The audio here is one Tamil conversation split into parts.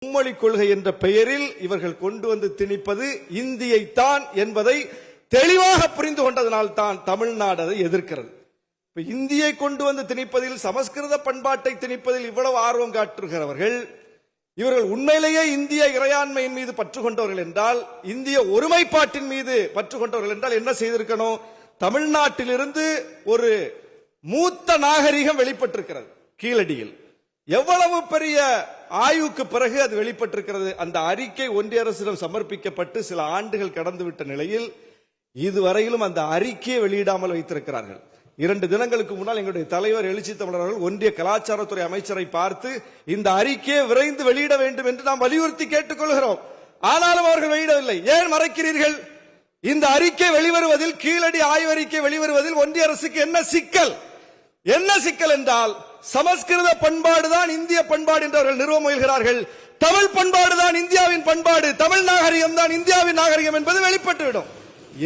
மும்மொழி கொள்கை என்ற பெயரில் இவர்கள் கொண்டு வந்து திணிப்பது இந்தியைத்தான் என்பதை தெளிவாக புரிந்து கொண்டதனால் தான் தமிழ்நாடு அதை எதிர்க்கிறது. இந்தியை கொண்டு வந்து திணிப்பதில், சமஸ்கிருத பண்பாட்டை திணிப்பதில் இவ்வளவு ஆர்வம் காட்டுகிறவர்கள், இவர்கள் உண்மையிலேயே இந்திய இறையாண்மையின் மீது பற்று கொண்டவர்கள் என்றால், இந்திய ஒருமைப்பாட்டின் மீது பற்று கொண்டவர்கள் என்றால் என்ன செய்திருக்கணும்? தமிழ்நாட்டிலிருந்து ஒரு மூத்த நாகரிகம் வெளிப்பட்டிருக்கிறது. கீழடியில் எவ்வளவு பெரிய ஆய்வுக்கு பிறகு அது வெளிப்பட்டிருக்கிறது. அந்த அறிக்கை ஒன்றிய அரசிடம் சமர்ப்பிக்கப்பட்டு சில ஆண்டுகள் கடந்துவிட்ட நிலையில் இதுவரையிலும் அந்த அறிக்கையை வெளியிடாமல் வைத்திருக்கிறார்கள். 2 தினங்களுக்கு முன்னால் எங்களுடைய தலைவர் எழுச்சி தமிழர்கள் ஒன்றிய கலாச்சாரத்துறை அமைச்சரை பார்த்து இந்த அறிக்கையை விரைந்து வெளியிட வேண்டும் என்று நாம் வலியுறுத்தி கேட்டுக்கொள்கிறோம். ஆனாலும் அவர்கள் வெளியிடவில்லை. ஏன் மறைக்கிறீர்கள்? இந்த அறிக்கை வெளிவருவதில், கீழடி ஆய்வறிக்கை வெளிவருவதில் ஒன்றிய அரசுக்கு என்ன சிக்கல்? என்ன சிக்கல் என்றால், சமஸ்கிருத பண்பாடுதான் இந்திய பண்பாடு என்று அவர்கள் நிறுவ முயல்கிறார்கள். தமிழ் பண்பாடுதான் இந்தியாவின் பண்பாடு, தமிழ் நாகரிகம் தான் இந்தியாவின் நாகரிகம் என்பது வெளிப்பட்டுவிடும்.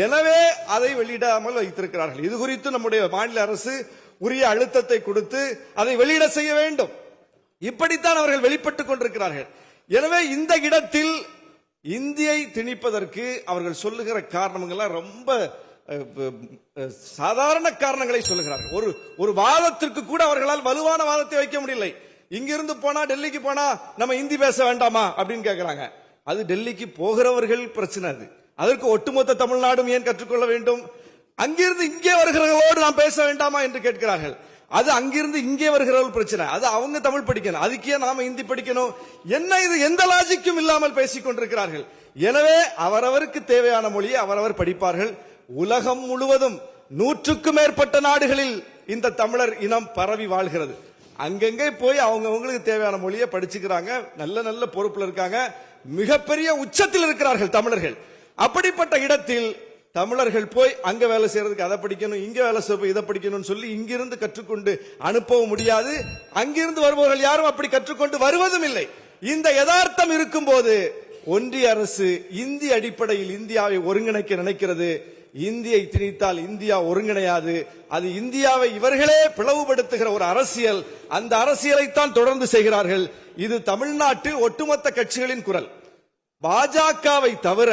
எனவே அதை வெளியிடாமல் வைத்திருக்கிறார்கள். இது குறித்து நம்முடைய மாநில அரசு உரிய அழுத்தத்தை கொடுத்து அதை வெளியிட செய்ய வேண்டும். இப்படித்தான் அவர்கள் வெளிப்பட்டுக் கொண்டிருக்கிறார்கள். எனவே இந்த இடத்தில் இந்தியை திணிப்பதற்கு அவர்கள் சொல்லுகிற காரணங்கள்லாம் ரொம்ப சாதாரண காரணங்களை சொல்லுகிறார்கள். ஒரு வாதத்திற்கு கூட அவர்களால் வலுவான வாதத்தை வைக்க முடியலை. இங்கிருந்து போனா, டெல்லிக்கு போனா நம்ம இந்தி பேச வேண்டாமா அப்படின்னு கேட்கிறாங்க. அது டெல்லிக்கு போகிறவர்கள் பிரச்சனை. அது அதற்கு ஒட்டுமொத்த தமிழ்நாடும் ஏன் கற்றுக்கொள்ள வேண்டும்? அங்கிருந்து இங்கே வருகிறவர்களோடு நாம் பேச வேண்டாமா என்று கேட்கிறார்கள். அது அங்கிருந்து இங்கே வருகிறவர்கள் பிரச்சனை. அது அவங்க தமிழ் படிக்கணும், அதுக்கே நாம இந்தி படிக்கணும். என்ன இது? எந்த லாஜிக்கும் இல்லாமல் பேசிக் கொண்டிருக்கிறார்கள். எனவே அவரவருக்கு தேவையான மொழியை அவரவர் படிப்பார்கள். உலகம் முழுவதும் 100க்கும் மேற்பட்ட நாடுகளில் இந்த தமிழர் இனம் பரவி வாழ்கிறது. அங்கங்கே போய் அவங்களுக்கு தேவையான மொழியை படிச்சுக்கிறாங்க. நல்ல நல்ல பொறுப்புல இருக்காங்க. மிகப்பெரிய உச்சத்தில் இருக்கிறார்கள் தமிழர்கள். அப்படிப்பட்ட இடத்தில் தமிழர்கள் போய் அங்க வேலை செய்யறதுக்கு அதை படிக்கணும், இங்க வேலை செய்ய இதை படிக்கணும்னு சொல்லி இங்கிருந்து கற்றுக்கொண்டு அனுப்பவும் முடியாது. அங்கிருந்து வருபவர்கள் யாரும் அப்படி கற்றுக்கொண்டு வருவதும் இல்லை. இந்த யதார்த்தம் இருக்கும் போது ஒன்றிய அரசு இந்திய அடிப்படையில் இந்தியாவை ஒருங்கிணைக்க நினைக்கிறது. இந்தியை திணித்தால் இந்தியா ஒருங்கிணையாது. அது இந்தியாவை இவர்களே பிளவுபடுத்துகிற ஒரு அரசியல். அந்த அரசியலைத்தான் தொடர்ந்து செய்கிறார்கள். இது தமிழ்நாட்டில் ஒட்டுமொத்த கட்சிகளின் குரல். பாஜகவை தவிர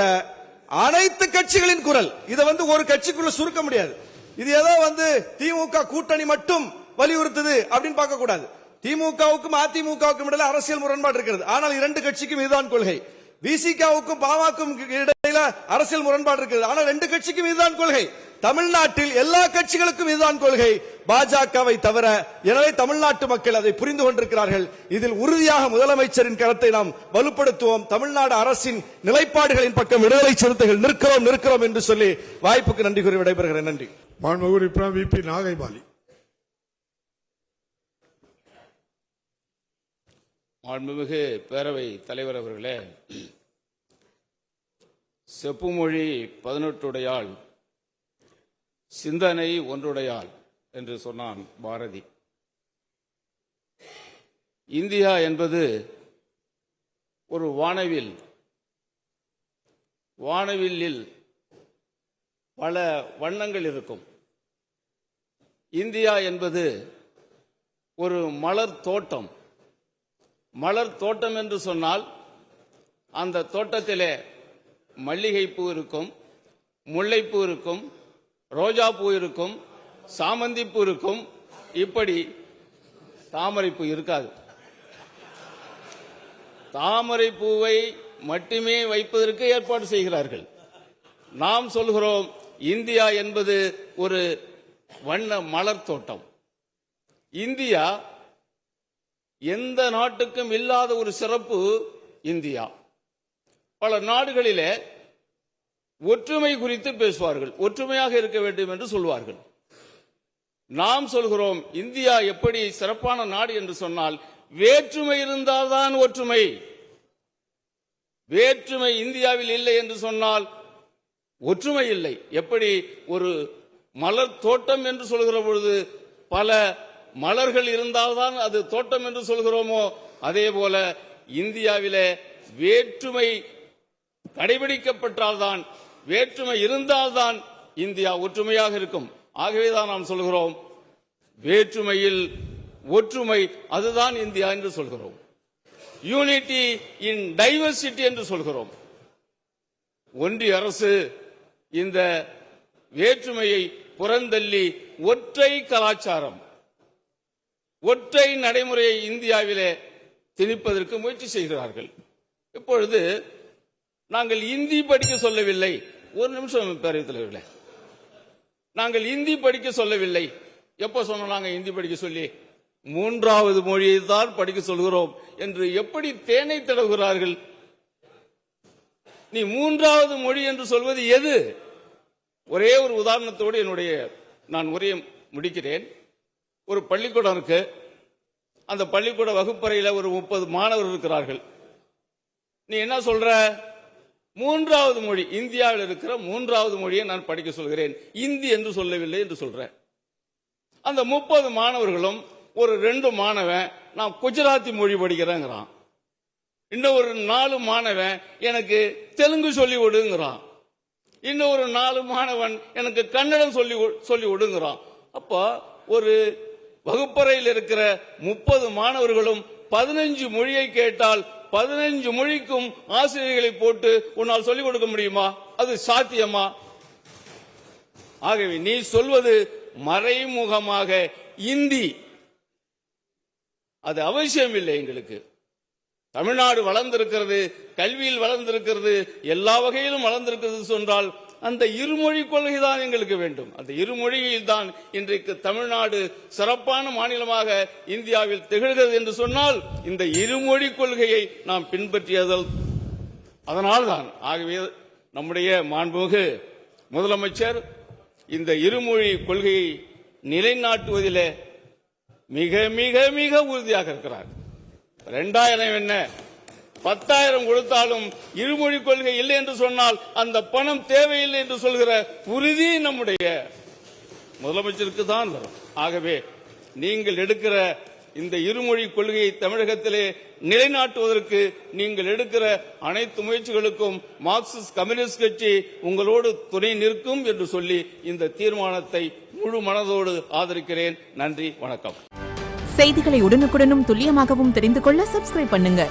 அனைத்து கட்சிகளின் குரல். இதை ஒரு கட்சிக்குள்ள சுருக்க முடியாது. இது ஏதோ திமுக கூட்டணி மட்டும் வலியுறுத்துது அப்படின்னு பார்க்க கூடாது. திமுகவுக்கும் அதிமுகவுக்கும் இடையில அரசியல் முரண்பாடு இருக்கிறது. ஆனால் 2 கட்சிக்கும் இதுதான் கொள்கை. விசிகாவுக்கும் பாமகவுக்கும் இடையில அரசியல் முரண்பாடு இருக்கிறது. ஆனால் 2 கட்சிக்கும் இதுதான் கொள்கை. தமிழ்நாட்டில் எல்லா கட்சிகளுக்கும் இதுதான் கொள்கை, பாஜகவை தவிர. எனவே தமிழ்நாட்டு மக்கள் அதை புரிந்து கொண்டிருக்கிறார்கள். இதில் உறுதியாக முதலமைச்சரின் கருத்தை நாம் வலுப்படுத்துவோம். தமிழ்நாடு அரசின் நிலைப்பாடுகளின் பக்கம் விடுதலை சிறுத்தைகள் நிற்கிறோம் என்று சொல்லி வாய்ப்புக்கு நன்றி கூறி விடைபெறுகிறேன். நன்றி. விபி நாகைபாலி. மாண்புமிகு பேரவை தலைவர் அவர்களே, செப்புமொழி 18 சிந்தனை ஒன்றுடையாள் என்று சொன்னான் பாரதி. இந்தியா என்பது ஒரு வானவில். வானவில்லில் பல வண்ணங்கள் இருக்கும். இந்தியா என்பது ஒரு மலர் தோட்டம். மலர் தோட்டம் என்று சொன்னால் அந்த தோட்டத்திலே மல்லிகைப்பூ இருக்கும், முல்லைப்பூ இருக்கும், ரோஜா பூ இருக்கும், சாமந்தி பூ இருக்கும். இப்படி தாமரைப்பூ இருக்காது. தாமரை பூவை மட்டுமே வைப்பதற்கு ஏற்பாடு செய்கிறார்கள். நாம் சொல்கிறோம் இந்தியா என்பது ஒரு வண்ண மலர் தோட்டம். இந்தியா எந்த நாட்டுக்கும் இல்லாத ஒரு சிறப்பு இந்தியா. பல நாடுகளிலே ஒற்றுமை குறித்து பேசுவார்கள், ஒற்றுமையாக இருக்க வேண்டும் என்று சொல்வார்கள். நாம் சொல்கிறோம் இந்தியா எப்படி சிறப்பான நாடு என்று சொன்னால், வேற்றுமை இருந்தால்தான் ஒற்றுமை. வேற்றுமை இந்தியாவில் இல்லை என்று சொன்னால் ஒற்றுமை இல்லை. எப்படி ஒரு மலர் தோட்டம் என்று சொல்கிற பொழுது பல மலர்கள் இருந்தால்தான் அது தோட்டம் என்று சொல்கிறோமோ, அதே போல இந்தியாவிலே வேற்றுமை கடைபிடிக்கப்பட்டால்தான், வேற்றுமை இருந்தால்தான் இந்தியா ஒற்றுமையாக இருக்கும். ஆகவேதான் நாம் சொல்கிறோம் வேற்றுமையில் ஒற்றுமை, அதுதான் இந்தியா என்று சொல்கிறோம். யூனிட்டி இன் டைவர்சிட்டி என்று சொல்கிறோம். ஒன்றிய அரசு இந்த வேற்றுமையை புறந்தள்ளி ஒற்றை கலாச்சாரம், ஒற்றை நடைமுறையை இந்தியாவிலே திணிப்பதற்கு முயற்சி செய்கிறார்கள். இப்பொழுது நாங்கள் இந்தி படிக்க சொல்லவில்லை. ஒரு நிமிஷம் பேரவைத் தலைவர்களே, நாங்கள் இந்தி படிக்க சொல்லவில்லை. எப்ப சொன்னோம் நாங்கள் இந்தி படிக்க சொல்லி? மூன்றாவது மொழியை தான் படிக்க சொல்கிறோம் என்று எப்படி தேனை தடவுகிறார்கள்? நீ மூன்றாவது மொழி என்று சொல்வது எது? ஒரே ஒரு உதாரணத்தோடு நான் உரையை முடிக்கிறேன். ஒரு பள்ளிக்கூடம் இருக்கு. அந்த பள்ளிக்கூட வகுப்பறையில் ஒரு 30 மாணவர்கள் இருக்கிறார்கள். நீ என்ன சொல்ற? மூன்றாவது மொழி, இந்தியாவில் இருக்கிற மூன்றாவது மொழியை நான் படிக்க சொல்கிறேன், இந்தி என்று சொல்லவில்லை என்று சொல்ற. அந்த 30 மாணவர்களும் ஒரு 2 மாணவன் நான் குஜராத்தி மொழி படிக்கிறேங்கிறான். இன்னும் ஒரு 4 மாணவன் எனக்கு தெலுங்கு சொல்லி விடுங்கிறான். இன்னும் ஒரு 4 மாணவன் எனக்கு கன்னடம் சொல்லி விடுங்கிறான். அப்ப ஒரு வகுப்பறையில் இருக்கிற 30 மாணவர்களும் 15 மொழியை கேட்டால் 15 மொழிக்கும் ஆசிரியர்களை போட்டு உன்னால் சொல்லிக் கொடுக்க முடியுமா? அது சாத்தியமா? ஆகவே நீ சொல்வது மறைமுகமாக இந்தி, அது அவசியம் இல்லை. எங்களுக்கு தமிழ்நாடு வளர்ந்திருக்கிறது, கல்வியில் வளர்ந்திருக்கிறது, எல்லா வகையிலும் வளர்ந்திருக்கிறது சொன்னால் அந்த இருமொழி கொள்கை தான் எங்களுக்கு வேண்டும். அந்த இருமொழியில் தான் இன்றைக்கு தமிழ்நாடு சிறப்பான மாநிலமாக இந்தியாவில் திகழ்கிறது என்று சொன்னால் இந்த இருமொழி கொள்கையை நாம் பின்பற்றியதால் அதனால்தான். ஆகவே நம்முடைய மாண்புமிகு முதலமைச்சர் இந்த இருமொழி கொள்கையை நிலைநாட்டுவதிலே மிக மிக மிக உறுதியாக இருக்கிறார். 2000 என்ன 10,000 கொடுத்தாலும் இருமொழி கொள்கை இல்லை என்று சொன்னால் அந்த பணம் தேவையில்லை என்று சொல்கிற உறுதி நம்முடைய முதலமைச்சருக்கு தான் வரும். ஆகவே நீங்கள் எடுக்கிற இந்த இருமொழி கொள்கையை தமிழகத்திலே நிலைநாட்டுவதற்கு நீங்கள் எடுக்கிற அனைத்து முயற்சிகளுக்கும் மார்க்சிஸ்ட் கம்யூனிஸ்ட் கட்சி உங்களோடு துணை நிற்கும் என்று சொல்லி இந்த தீர்மானத்தை முழு மனதோடு ஆதரிக்கிறேன். நன்றி, வணக்கம். செய்திகளை உடனுக்குடனும் துல்லியமாகவும் தெரிந்து கொள்ள சப்ஸ்கிரைப் பண்ணுங்க.